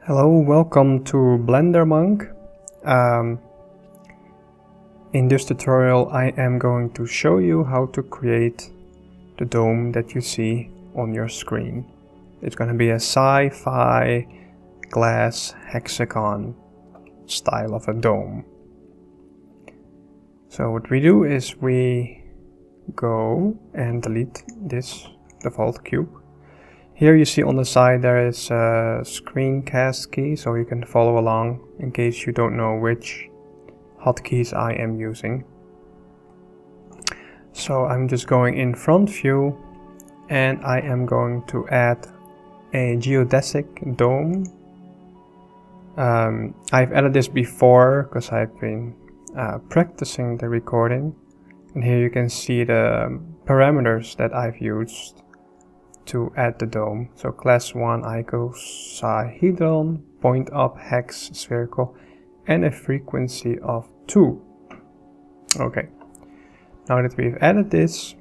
Hello, welcome to Blender Monk. In this tutorial I am going to show you how to create the dome that you see on your screen. It's going to be a sci-fi glass hexagon style of a dome. So what we do is we go and delete this default cube. Here you see on the side there is a screencast key, so you can follow along in case you don't know which hotkeys I am using. So I'm just going in front view and I am going to add a geodesic dome. I've added this before because I've been practicing the recording, and here you can see the parameters that I've used to add the dome. So class 1 icosahedron, point up hex spherical, and a frequency of 2. Okay, now that we've added this,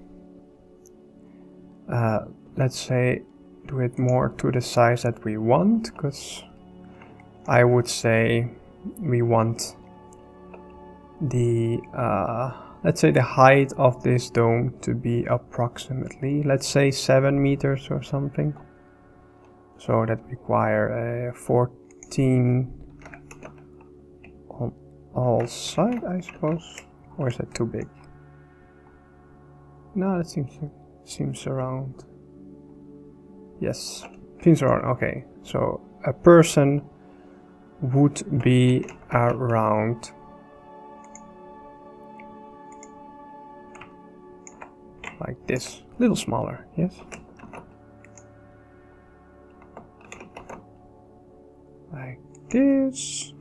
let's say do it more to the size that we want, because I would say we want the let's say the height of this dome to be approximately, let's say 7 meters or something. So that require a 14 on all sides, I suppose. Or is that too big? No, it seems around. Yes, seems around. Okay, so a person would be around like this, a little smaller, yes? Like this.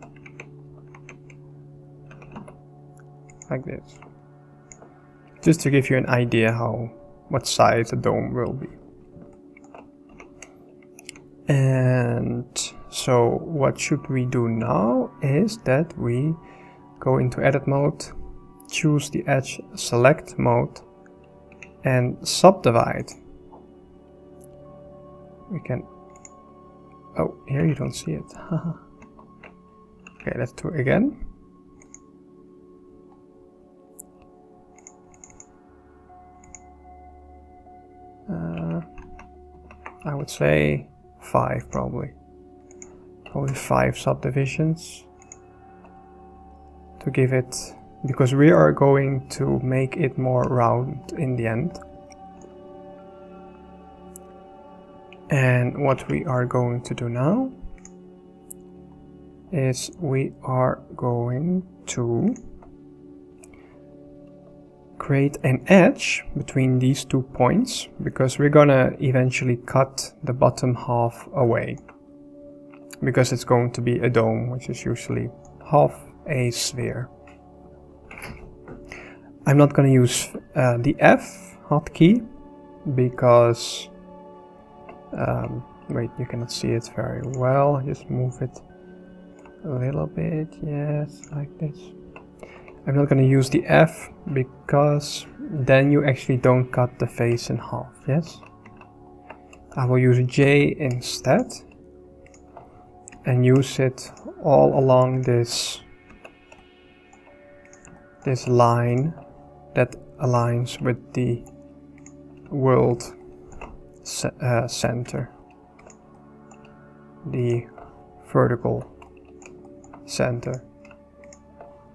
Like this. Just to give you an idea what size the dome will be. And so what should we do now is that we go into edit mode, choose the edge select mode, and subdivide. We can, oh, here you don't see it. Okay, let's do it again. I would say 5 probably 5 subdivisions to give it, because we are going to make it more round in the end. And what we are going to do now is we are going to create an edge between these 2 points, because we're gonna eventually cut the bottom half away, because it's going to be a dome, which is usually half a sphere. I'm not going to use the F hotkey because wait, you cannot see it very well. Just move it a little bit, yes, like this. I'm not going to use the F because then you actually don't cut the face in half, yes? I will use J instead and use it all along this line that aligns with the world center, the vertical center,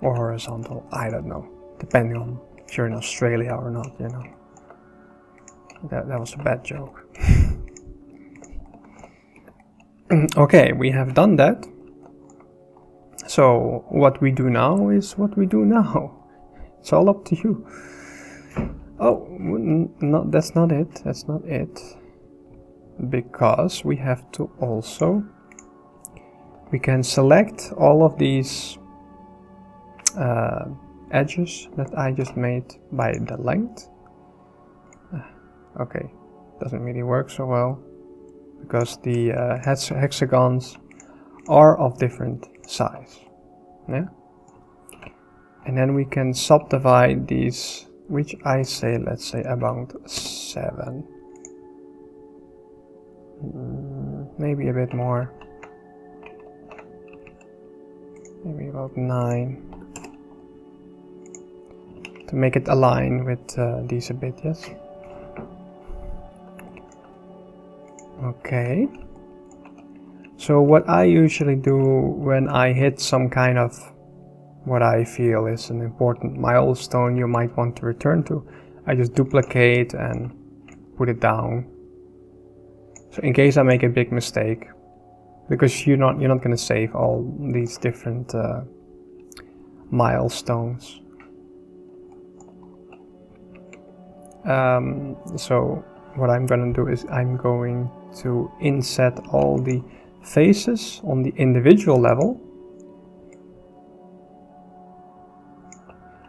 or horizontal, I don't know, depending on if you're in Australia or not, you know. That was a bad joke. Okay, we have done that. So what we do now is what we do now. It's all up to you. Oh, no, that's not it. That's not it. Because we have to also, we can select all of these edges that I just made by the length. Okay, doesn't really work so well because the hexagons are of different size. Yeah. And then we can subdivide these, which I say, let's say about 7. Maybe a bit more. maybe about 9. To make it align with these a bit, yes? Okay. So what I usually do when I hit some kind of what I feel is an important milestone you might want to return to, I just duplicate and put it down. So in case I make a big mistake, because you're not going to save all these different milestones. So what I'm going to do is I'm going to inset all the faces on the individual level.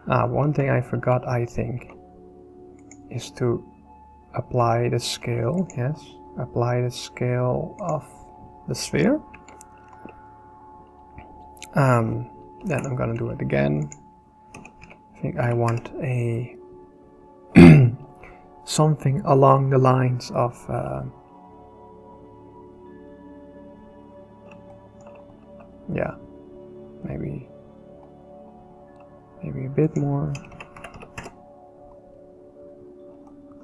One thing I forgot, I think, is to apply the scale. Yes, apply the scale of the sphere. Then I'm gonna do it again. I think I want a something along the lines of yeah, maybe a bit more.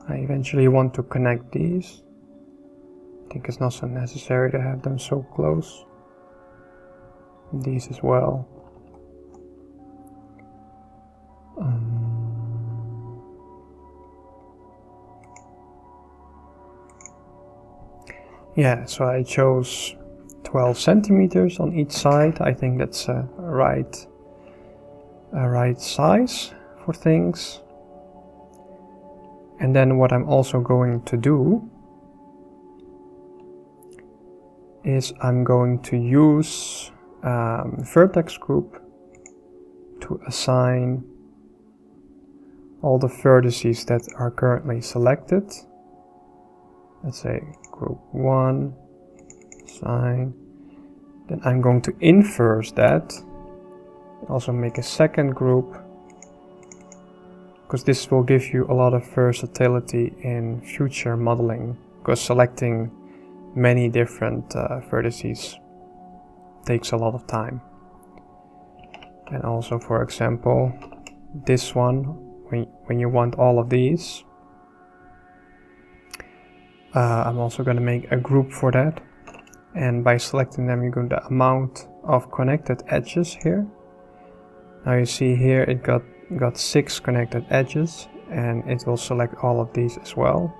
I eventually want to connect these. I think it's not so necessary to have them so close. These as well. Yeah, so I chose 12 centimeters on each side. I think that's a right size for things. And then what I'm also going to do is I'm going to use vertex group to assign all the vertices that are currently selected. Let's say group 1, assign. Then I'm going to inverse that. Also make a second group, because this will give you a lot of versatility in future modeling, because selecting many different vertices takes a lot of time. And also, for example, this one, when you want all of these, I'm also going to make a group for that, and by selecting them, you're going to amount of connected edges here. Now you see here it got 6 connected edges, and it will select all of these as well.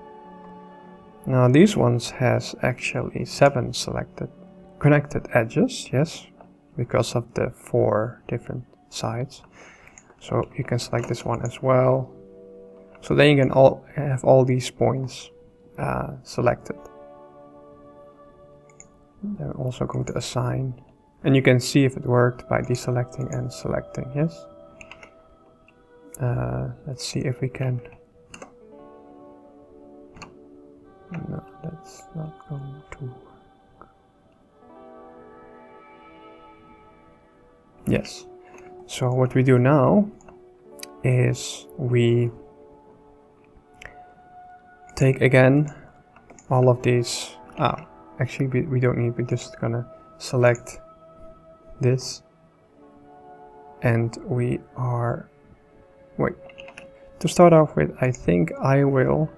Now these ones has actually 7 selected connected edges, yes, because of the 4 different sides. So you can select this one as well. So then you can have all these points selected. I'm also going to assign, and you can see if it worked by deselecting and selecting, yes. Let's see if we can. No, that's not going to work. Yes. So what we do now is we take again all of these. Actually we don't need, we're just gonna select this, and we are, wait, to start off with, I think I will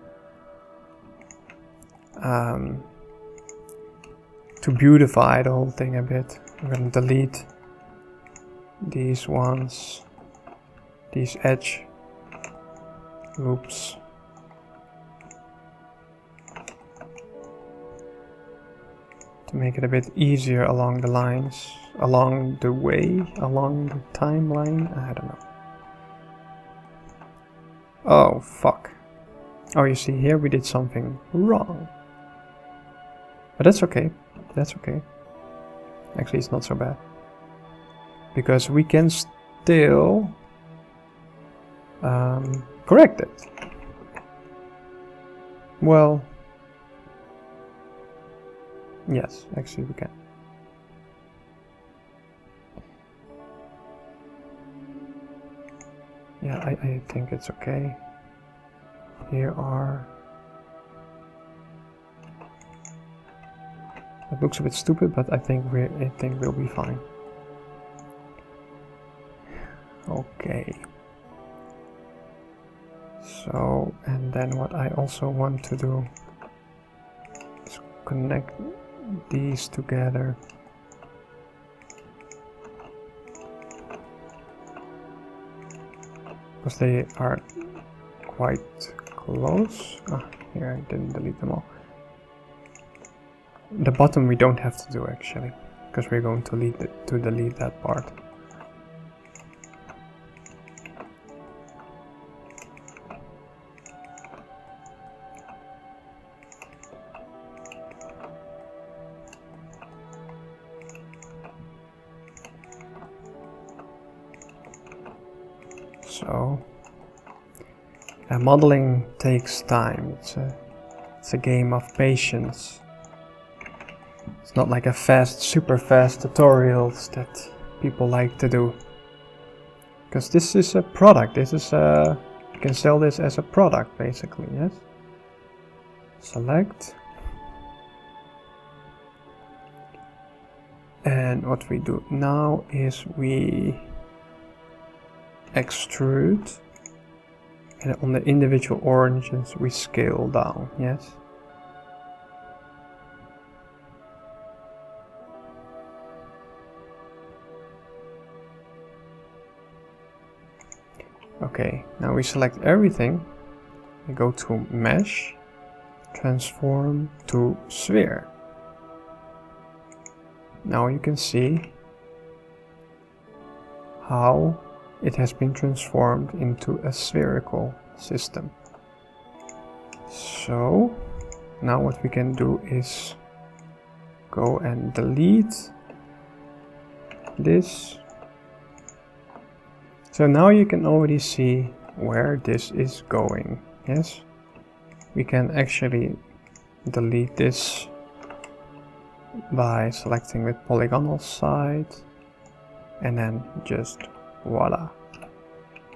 to beautify the whole thing a bit, I'm gonna delete these ones, these edge loops. To make it a bit easier along the lines, along the way, along the timeline, I don't know. Oh, fuck. Oh, you see, here we did something wrong. But that's okay, that's okay. Actually, it's not so bad. Because we can still correct it. Well, yes, actually we can. Yeah, I think it's okay. Here are... It looks a bit stupid, but I think we'll be fine. Okay. So, and then what I also want to do is connect these together. Because they are quite close. Ah, here I didn't delete them all. The bottom we don't have to do actually, because we're going to delete that part. So, modeling takes time. It's a game of patience. It's not like a super fast tutorials that people like to do. Because this is a product. This is you can sell this as a product basically. Yes. Select. And what we do now is we extrude, and on the individual origins we scale down, yes. Okay, now we select everything, we go to mesh, transform to sphere. Now you can see how it has been transformed into a spherical system. So now what we can do is go and delete this. So now you can already see where this is going. Yes, we can actually delete this by selecting with polygonal side and then just voila.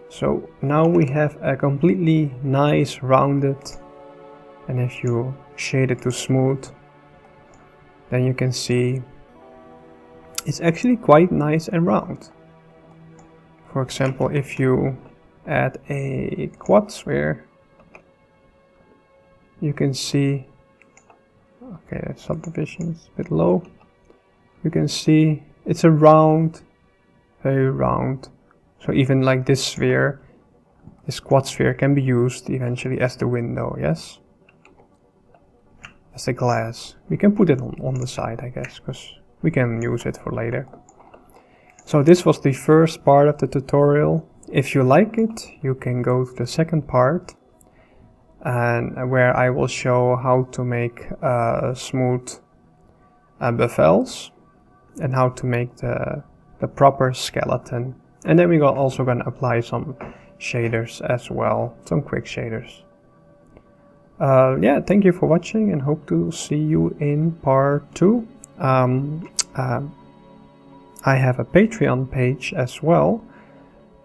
So now we have a completely nice rounded, and if you shade it to smooth, then you can see it's actually quite nice and round. For example, if you add a quad sphere, you can see, okay, the subdivision is a bit low, you can see it's a round, very round. So even like this sphere, this quad sphere can be used eventually as the window, yes? As the glass. We can put it on the side, I guess, because we can use it for later. So this was the first part of the tutorial. If you like it, you can go to the second part, and where I will show how to make smooth bevel's and how to make the proper skeleton. And then we're also going to apply some shaders as well, some quick shaders. Yeah, thank you for watching and hope to see you in part 2. I have a Patreon page as well.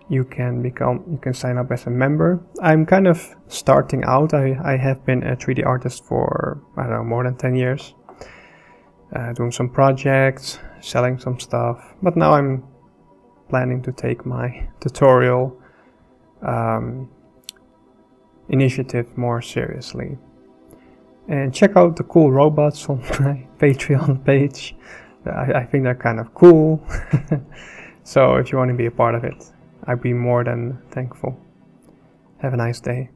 You can sign up as a member. I'm kind of starting out. I have been a 3D artist for, I don't know, more than 10 years. Doing some projects, selling some stuff, but now I'm planning to take my tutorial initiative more seriously. And check out the cool robots on my Patreon page. I think they're kind of cool. So if you want to be a part of it, I'd be more than thankful. Have a nice day.